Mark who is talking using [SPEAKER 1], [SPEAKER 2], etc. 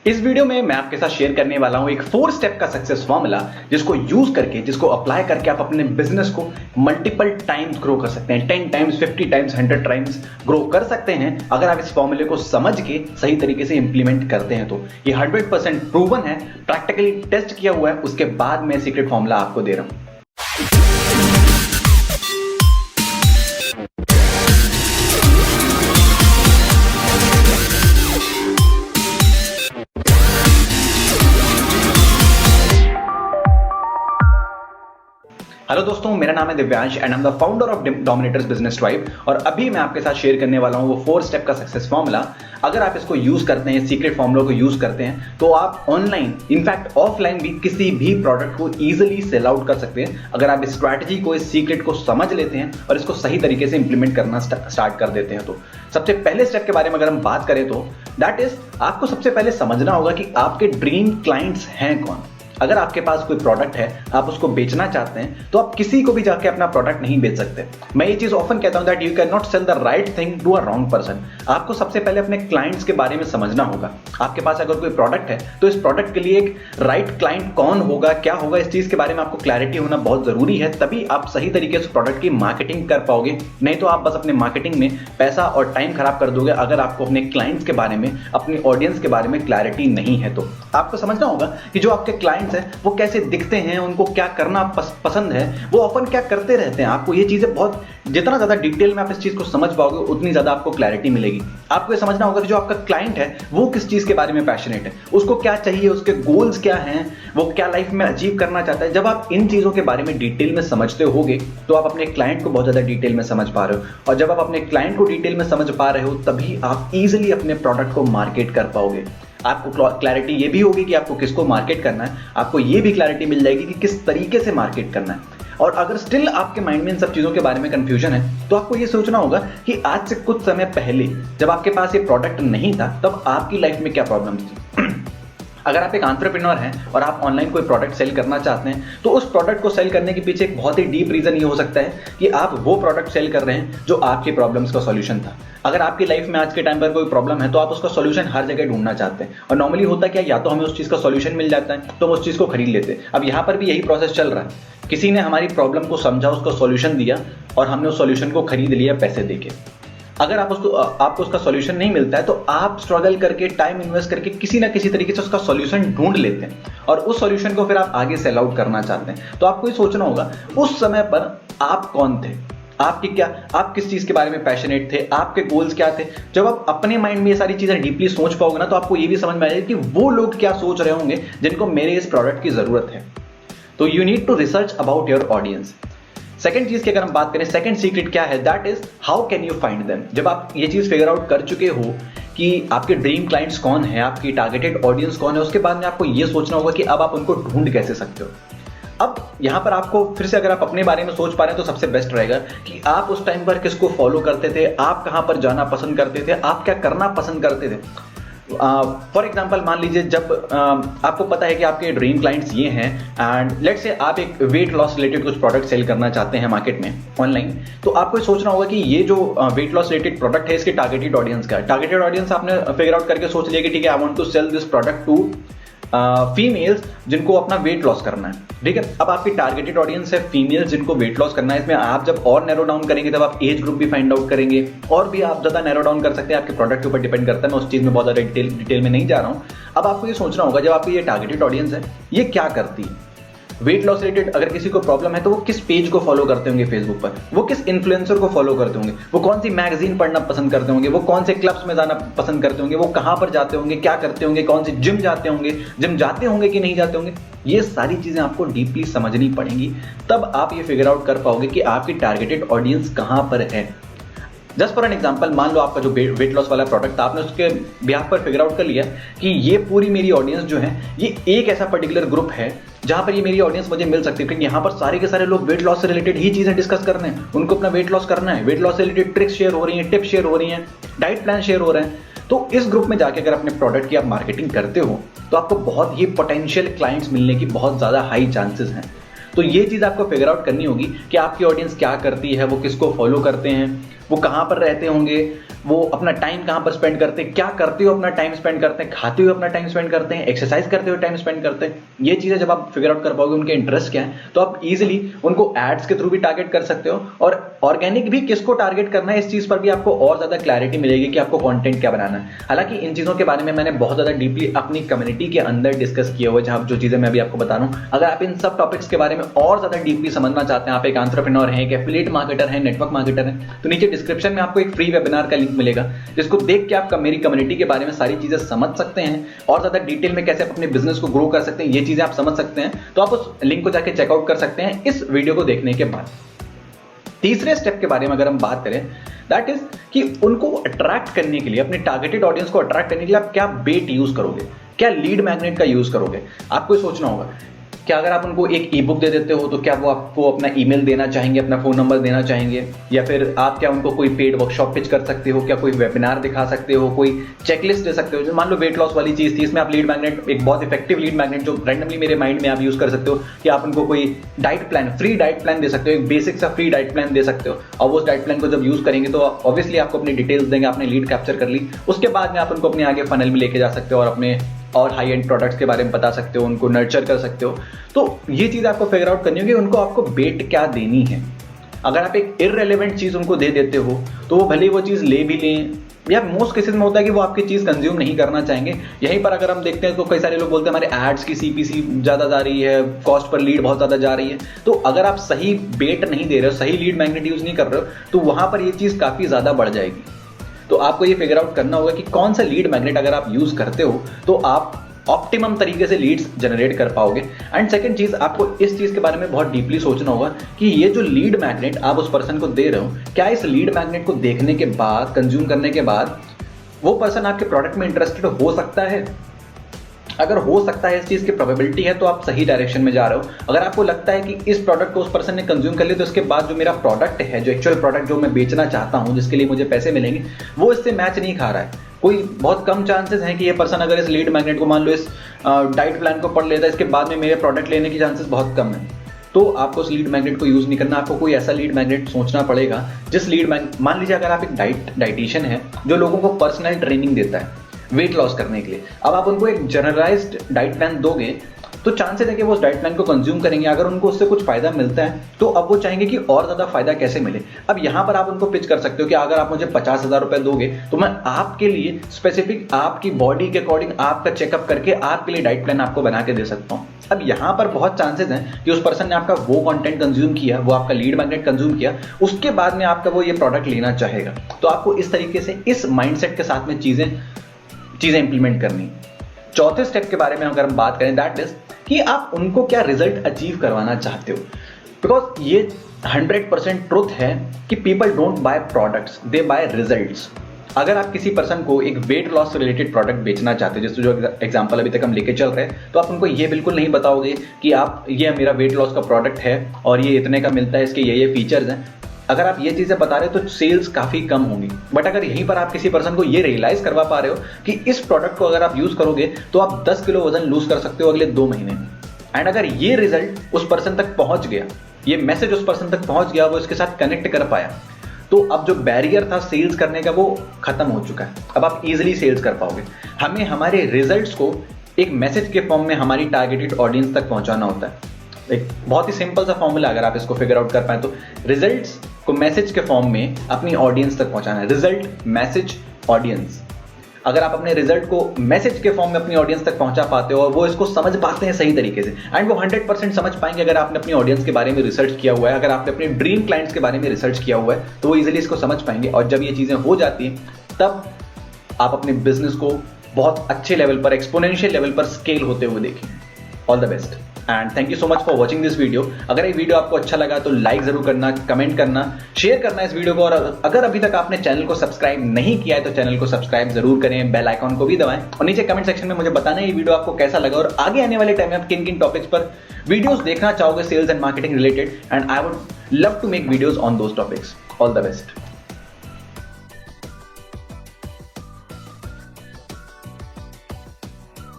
[SPEAKER 1] इस वीडियो में मैं आपके साथ शेयर करने वाला हूं एक 4 स्टेप का सक्सेस फॉर्मूला जिसको यूज करके, जिसको अप्लाई करके आप अपने बिजनेस को मल्टीपल टाइम्स ग्रो कर सकते हैं। 10 टाइम्स, 50 टाइम्स, 100 टाइम्स ग्रो कर सकते हैं अगर आप इस फॉर्मूले को समझ के सही तरीके से इंप्लीमेंट करते हैं। तो ये 100% प्रूवन है, प्रैक्टिकली टेस्ट किया हुआ है, उसके बाद मैं सीक्रेट फॉर्मूला आपको दे रहा हूं। हेलो दोस्तों, मेरा नाम है Divyansh and I am the founder of dominators business tribe. और अभी मैं आपके साथ शेयर करने वाला हूं वो 4 स्टेप का सक्सेस फॉर्मूला। अगर आप इसको यूज करते हैं, सीक्रेट फॉर्मूला को यूज करते हैं, तो आप ऑनलाइन, इनफैक्ट ऑफलाइन भी किसी भी प्रोडक्ट को इजीली सेल आउट कर सकते हैं अगर आप इस स्ट्रैटेजी को, इस सीक्रेट को समझ लेते हैं और इसको सही तरीके से इंप्लीमेंट करना स्टार्ट कर देते हैं। तो सबसे पहले स्टेप के बारे में अगर हम बात करें तो दैट इज, आपको सबसे पहले समझना होगा कि आपके ड्रीम क्लाइंट्स हैं कौन। अगर आपके पास कोई प्रोडक्ट है, आप उसको बेचना चाहते हैं, तो आप किसी को भी जाके अपना प्रोडक्ट नहीं बेच सकते। मैं ये चीज ऑफन कहता हूं that you can not sell the right thing to a wrong person. आपको सबसे पहले अपने क्लाइंट्स के बारे में समझना होगा। आपके पास अगर कोई प्रोडक्ट है तो इस प्रोडक्ट के लिए एक राइट क्लाइंट कौन होगा, क्या होगा, इस चीज के बारे में आपको क्लैरिटी होना बहुत जरूरी है। तभी आप सही तरीके से प्रोडक्ट की मार्केटिंग कर पाओगे। नहीं तो आप बस अपने मार्केटिंग में पैसा और टाइम खराब कर दोगे अगर आपको अपने क्लाइंट्स के बारे में, अपने ऑडियंस के बारे में क्लैरिटी नहीं है। तो आपको समझना होगा कि जो आपके क्लाइंट्स हैं वो कैसे दिखते हैं, उनको क्या करना पसंद है, वो ऑफन क्या करते रहते हैं। आपको ये चीजें बहुत, जितना ज्यादा डिटेल में आप इस चीज को समझ पाओगे उतनी ज्यादा आपको क्लैरिटी मिलेगी। आपको ये समझना होगा कि जो आपका क्लाइंट है वो किस चीज के बारे में पैशनेट है, उसको क्या चाहिए, उसके गोल्स क्या हैं, वो क्या लाइफ में अचीव करना चाहता है। जब आप इन चीजों के बारे में डिटेल में समझते होगे तो आप अपने क्लाइंट को बहुत ज्यादा डिटेल में समझ पा रहे हो। और जब आप अपने क्लाइंट को डिटेल में समझ पा रहे हो तभी आप इजिली अपने प्रोडक्ट को मार्केट कर पाओगे। आपको क्लैरिटी ये भी होगी कि आपको किसको मार्केट करना है, आपको ये भी क्लैरिटी मिल जाएगी कि किस तरीके से मार्केट करना है। और अगर स्टिल आपके माइंड में इन सब चीजों के बारे में कंफ्यूजन है तो आपको ये सोचना होगा कि आज से कुछ समय पहले जब आपके पास ये प्रोडक्ट नहीं था तब आपकी लाइफ में क्या प्रॉब्लम थी। अगर आप एक एंटरप्रेन्योर हैं और आप ऑनलाइन कोई प्रोडक्ट सेल करना चाहते हैं तो उस प्रोडक्ट को सेल करने के पीछे एक बहुत ही डीप रीजन ये हो सकता है कि आप वो प्रोडक्ट सेल कर रहे हैं जो आपकी प्रॉब्लम्स का सॉल्यूशन था। अगर आपकी लाइफ में आज के टाइम पर कोई प्रॉब्लम है तो आप उसका सॉल्यूशन हर जगह ढूंढना चाहते हैं। और नॉर्मली होता क्या, या तो हमें उस चीज का सॉल्यूशन मिल जाता है तो हम उस चीज को खरीद लेते हैं। अब यहां पर भी यही प्रोसेस चल रहा है। किसी ने हमारी प्रॉब्लम को समझा, उसका सॉल्यूशन दिया और हमने उस सॉल्यूशन को खरीद लिया पैसे देके। अगर आपको उसका सॉल्यूशन नहीं मिलता है तो आप स्ट्रगल करके, टाइम इन्वेस्ट करके किसी ना किसी तरीके से उसका सॉल्यूशन ढूंढ लेते हैं और उस सॉल्यूशन को फिर आप आगे सेल आउट करना चाहते हैं। तो आपको ये सोचना होगा उस समय पर आप कौन थे, आप किस चीज के बारे में पैशनेट थे, आपके गोल्स क्या थे। जब आप अपने माइंड में ये सारी चीजें डीपली सोच पाओगे ना तो आपको ये भी समझ में आएगा कि वो लोग क्या सोच रहे होंगे जिनको मेरे इस प्रोडक्ट की जरूरत है। तो you need to research about your audience. Second चीज की अगर हम बात करें, सेकंड सीक्रेट क्या है, that is how can you find them. जब आप ये चीज फिगर आउट कर चुके हो कि आपके ड्रीम क्लाइंट्स कौन है, आपकी टारगेटेड ऑडियंस कौन है, उसके बाद में आपको ये सोचना होगा कि अब आप उनको ढूंढ कैसे सकते हो। अब यहां पर आपको फिर से, अगर आप अपने बारे में सोच पा रहे हैं तो सबसे बेस्ट रहेगा कि आप उस टाइम पर किसको फॉलो करते थे, आप कहां पर जाना पसंद करते थे, आप क्या करना पसंद करते थे। फॉर एग्जाम्पल मान लीजिए जब आपको पता है कि आपके ड्रीम क्लाइंट्स ये हैं एंड लेट्स से आप एक वेट लॉस रिलेटेड कुछ प्रोडक्ट सेल करना चाहते हैं मार्केट में ऑनलाइन, तो आपको सोचना होगा कि ये जो वेट लॉस रिलेटेड प्रोडक्ट है इसके टारगेटेड ऑडियंस क्या है। टारगेटेड ऑडियंस आपने फिगर आउट करके सोच लिया कि ठीक है, I want to sell this product to females जिनको अपना वेट लॉस करना है। ठीक है, अब आपकी टारगेटेड ऑडियंस है फीमेल्स जिनको वेट लॉस करना है। इसमें आप जब और नैरो डाउन करेंगे तब आप एज ग्रुप भी फाइंड आउट करेंगे और भी आप ज्यादा नैरो डाउन कर सकते हैं, आपके प्रोडक्ट के ऊपर डिपेंड करता है। मैं उस चीज में बहुत ज्यादा डिटेल में नहीं जा रहा हूं। अब आपको ये सोचना होगा जब आपकी ये टारगेटेड ऑडियंस है ये क्या करती है। वेट लॉस रिलेटेड अगर किसी को प्रॉब्लम है तो वो किस पेज को फॉलो करते होंगे फेसबुक पर, वो किस इन्फ्लुएंसर को फॉलो करते होंगे, वो कौन सी मैगजीन पढ़ना पसंद करते होंगे, वो कौन से क्लब्स में जाना पसंद करते होंगे, वो कहां पर जाते होंगे, क्या करते होंगे, कौन सी जिम जाते होंगे, कि नहीं जाते होंगे। ये सारी चीजें आपको डीपली समझनी पड़ेंगी, तब आप ये फिगर आउट कर पाओगे कि आपकी टारगेटेड ऑडियंस कहां पर है। जस्ट फॉर एन एग्जाम्पल, मान लो आपका जो वेट लॉस वाला प्रोडक्ट था, आपने उसके बिहाफ पर फिगर आउट कर लिया कि ये पूरी मेरी ऑडियंस जो है ये एक ऐसा पर्टिकुलर ग्रुप है जहां पर ये मेरी ऑडियंस मुझे मिल सकती है, क्योंकि यहाँ पर सारे के सारे लोग वेट लॉस से रिलेटेड ही चीजें डिस्कस कर रहे हैं। उनको अपना वेट लॉस करना है, वेट लॉस से रिलेटेड ट्रिक्स शेयर हो रही हैं, टिप्स शेयर हो रही हैं, डाइट प्लान शेयर हो रहे हैं। तो इस ग्रुप में जाके अगर अपने प्रोडक्ट की आप मार्केटिंग करते हो तो आपको बहुत ही पोटेंशियल क्लाइंट्स मिलने की बहुत ज्यादा हाई चांसेस हैं। तो ये चीज आपको फिगर आउट करनी होगी कि आपकी ऑडियंस क्या करती है, वो किसको फॉलो करते हैं, वो कहाँ पर रहते होंगे, वो अपना टाइम कहाँ पर स्पेंड करते हैं, क्या करते हुए अपना टाइम स्पेंड करते हैं, खाते हुए अपना टाइम स्पेंड करते हैं, एक्सरसाइज करते हुए टाइम स्पेंड करते हैं। ये चीज़ें जब आप फिगर आउट कर पाओगे उनके इंटरेस्ट क्या है, तो आप इजीली उनको एड्स के थ्रू भी टारगेट कर सकते हो, और ऑर्गेनिक भी किसको टारगेट करना है इस चीज़ पर भी आपको और ज़्यादा क्लैरिटी मिलेगी कि आपको कंटेंट क्या बनाना है। हालांकि इन चीज़ों के बारे में मैंने बहुत ज़्यादा डीपली अपनी कम्युनिटी के अंदर डिस्कस किया हुआ है, जहाँ जो चीज़ें मैं अभी आपको बता रहा हूँ। अगर आप इन सब टॉपिक्स के बारे में और ज़्यादा डीपली समझना चाहते हैं, आप एक एंटरप्रेन्योर हैं, एक एफिलिएट मार्केटर हैं, नेटवर्क मार्केटर हैं, तो नीचे डिस्क्रिप्शन में आपको एक फ्री वेबिनार का लिंक मिलेगा, जिसको देख के आप मेरी कम्युनिटी के बारे में सारी चीज़ें समझ सकते हैं और ज़्यादा डिटेल में कैसे अपने बिजनेस को ग्रो कर सकते हैं, ये चीज़ें आप समझ सकते हैं। तो आप उस लिंक को जाके चेकआउट कर सकते हैं इस वीडियो को देखने के बाद। तीसरे स्टेप के बारे में अगर हम बात करें, दैट इज कि उनको अट्रैक्ट करने के लिए, अपने टारगेटेड ऑडियंस को अट्रैक्ट करने के लिए आप क्या बेट यूज करोगे, क्या लीड मैग्नेट का यूज करोगे। आपको सोचना होगा क्या अगर आप उनको एक ई बुक दे देते हो तो क्या वो आपको अपना ईमेल देना चाहेंगे, अपना फोन नंबर देना चाहेंगे, या फिर आप क्या उनको कोई पेड वर्कशॉप पिच कर सकते हो, क्या कोई वेबिनार दिखा सकते हो, कोई चेकलिस्ट दे सकते हो। जो मान लो वेट लॉस वाली चीज थी, इसमें आप लीड मैग्नेट, एक बहुत इफेक्टिव लीड मैग्नेट जो रैंडमली मेरे माइंड में आप यूज कर सकते हो कि आप उनको कोई diet plan, free diet plan दे सकते हो, एक बेसिक सा फ्री डाइट प्लान दे सकते हो। और वो डाइट प्लान को जब यूज करेंगे तो ऑब्वियसली आपको अपनी डिटेल्स देंगे, आपने लीड कैप्चर कर ली, उसके बाद में आप उनको अपने आगे फनल में लेके जा सकते हो और अपने और हाई एंड प्रोडक्ट्स के बारे में बता सकते हो, उनको नर्चर कर सकते हो। तो ये चीज़ आपको फिगर आउट करनी होगी, उनको आपको बेट क्या देनी है। अगर आप एक इररेलेवेंट चीज़ उनको दे देते हो तो वो भले वो चीज़ ले भी लें, या मोस्ट केसेस में होता है कि वो आपकी चीज़ कंज्यूम नहीं करना चाहेंगे। यहीं पर अगर हम देखते हैं तो कई सारे लोग बोलते हैं हमारे एड्स की सीपीसी ज़्यादा जा रही है, कॉस्ट पर लीड बहुत ज़्यादा जा रही है। तो अगर आप सही बेट नहीं दे रहे हो, सही लीड मैग्नेट यूज़ नहीं कर रहे हो, तो वहाँ पर ये चीज़ काफ़ी ज़्यादा बढ़ जाएगी। तो आपको ये फिगर आउट करना होगा कि कौन सा लीड मैग्नेट अगर आप यूज़ करते हो तो आप ऑप्टिमम तरीके से लीड्स जनरेट कर पाओगे। एंड सेकंड चीज, आपको इस चीज के बारे में बहुत डीपली सोचना होगा कि ये जो लीड मैग्नेट आप उस पर्सन को दे रहे हो, क्या इस लीड मैग्नेट को देखने के बाद, कंज्यूम करने के बाद वो पर्सन आपके प्रोडक्ट में इंटरेस्टेड हो सकता है। अगर हो सकता है, इस चीज की प्रोबेबिलिटी है, तो आप सही डायरेक्शन में जा रहे हो। अगर आपको लगता है कि इस प्रोडक्ट को उस पर्सन ने कंज्यूम कर लिया तो इसके बाद जो मेरा प्रोडक्ट है, जो एक्चुअल प्रोडक्ट जो मैं बेचना चाहता हूं, जिसके लिए मुझे पैसे मिलेंगे, वो इससे मैच नहीं खा रहा है, कोई बहुत कम चांसेस हैं कि ये पर्सन अगर इस लीड मैग्नेट को, मान लो इस डाइट प्लान को पढ़ लेता है, इसके बाद में मेरे प्रोडक्ट लेने की चांसेस बहुत कम है, तो आपको उस लीड मैग्नेट को यूज नहीं करना। आपको कोई ऐसा लीड मैग्नेट सोचना पड़ेगा जिस लीड मैग्नेट, मान लीजिए अगर आप एक डाइटिशियन है जो लोगों को पर्सनल ट्रेनिंग देता है वेट लॉस करने के लिए, अब आप उनको एक जनरलाइज्ड डाइट प्लान दोगे तो चांसेस है कि वो उस डाइट प्लान को कंज्यूम करेंगे। अगर उनको उससे कुछ फायदा मिलता है तो अब वो चाहेंगे कि और ज्यादा फायदा कैसे मिले। अब यहां पर आप उनको पिच कर सकते हो कि अगर आप मुझे 50,000 रुपए दोगे तो मैं आपके लिए स्पेसिफिक, आपकी बॉडी के अकॉर्डिंग आपका चेकअप करके आपके लिए डाइट प्लान आपको बना के दे सकता हूं। अब यहां पर बहुत चांसेस हैं कि उस पर्सन ने आपका वो कंटेंट कंज्यूम किया, वो आपका लीड मैग्नेट कंज्यूम किया, उसके बाद में आपका वो ये प्रोडक्ट लेना चाहेगा। तो आपको इस तरीके से, इस माइंडसेट के साथ में चीजें इंप्लीमेंट करनी। चौथे स्टेप के बारे में अगर हम बात करें, दैट इज कि आप उनको क्या रिजल्ट अचीव करवाना चाहते हो। बिकॉज ये 100% ट्रुथ है कि people don't by products, they bye results. अगर आप किसी पर्सन को एक वेट लॉस रिलेटेड प्रोडक्ट बेचना चाहते हो, जैसे जो एग्जांपल अभी तक हम लेके चल रहे हैं, तो आप उनको ये बिल्कुल नहीं बताओगे कि आप, ये मेरा वेट लॉस का प्रोडक्ट है और ये इतने का मिलता है, इसके ये फीचर्स हैं। अगर आप ये चीजें बता रहे हो तो सेल्स काफी कम होंगी। बट अगर यहीं पर आप किसी पर्सन को ये रियलाइज करवा पा रहे हो कि इस प्रोडक्ट को अगर आप यूज करोगे तो आप 10 किलो वजन लूज कर सकते हो अगले 2 महीने में, एंड अगर ये रिजल्ट उस पर्सन तक पहुंच गया, ये मैसेज उस पर्सन तक पहुंच गया, वो इसके साथ कनेक्ट कर पाया, तो अब जो बैरियर था सेल्स करने का वो खत्म हो चुका है। अब आप इजिली सेल्स कर पाओगे। हमें हमारे रिजल्ट्स को एक मैसेज के फॉर्म में हमारी टारगेटेड ऑडियंस तक पहुंचाना होता है। एक बहुत ही सिंपल सा फॉर्मूला, अगर आप इसको फिगर आउट कर पाए तो रिजल्ट्स को मैसेज के फॉर्म में अपनी ऑडियंस तक पहुंचाना है। Result, message, audience. अगर आप अपने रिजल्ट को मैसेज के फॉर्म में अपनी ऑडियंस तक पहुंचा पाते हो और वो इसको समझ पाते हैं सही तरीके से, एंड वो 100% समझ पाएंगे अगर आपने अपनी ऑडियंस के बारे में रिसर्च किया हुआ है, अगर आपने अपने ड्रीम क्लाइंट्स के बारे में रिसर्च किया हुआ है, तो वो इजीली इसको समझ पाएंगे। और जब ये चीजें हो जाती हैं तब आप अपने बिजनेस को बहुत अच्छे लेवल पर, एक्सपोनेंशियल लेवल पर स्केल होते हुए देखेंगे। All the best and thank you so much for watching this video. अगर ये वीडियो आपको अच्छा लगा तो लाइक जरूर करना, कमेंट करना, शेयर करना इस वीडियो को, और अगर अभी तक आपने चैनल को सब्सक्राइब नहीं किया है तो चैनल को सब्सक्राइब जरूर करें, बेल आइकॉन को भी दबाएं, और नीचे कमेंट सेक्शन में मुझे बताना है ये वीडियो आपको कैसा लगा और आगे आने वाले टाइम में आप किन किन टॉपिक्स पर वीडियोस देखना चाहोगे sales and marketing related, and I would love to make videos on those topics. All the best.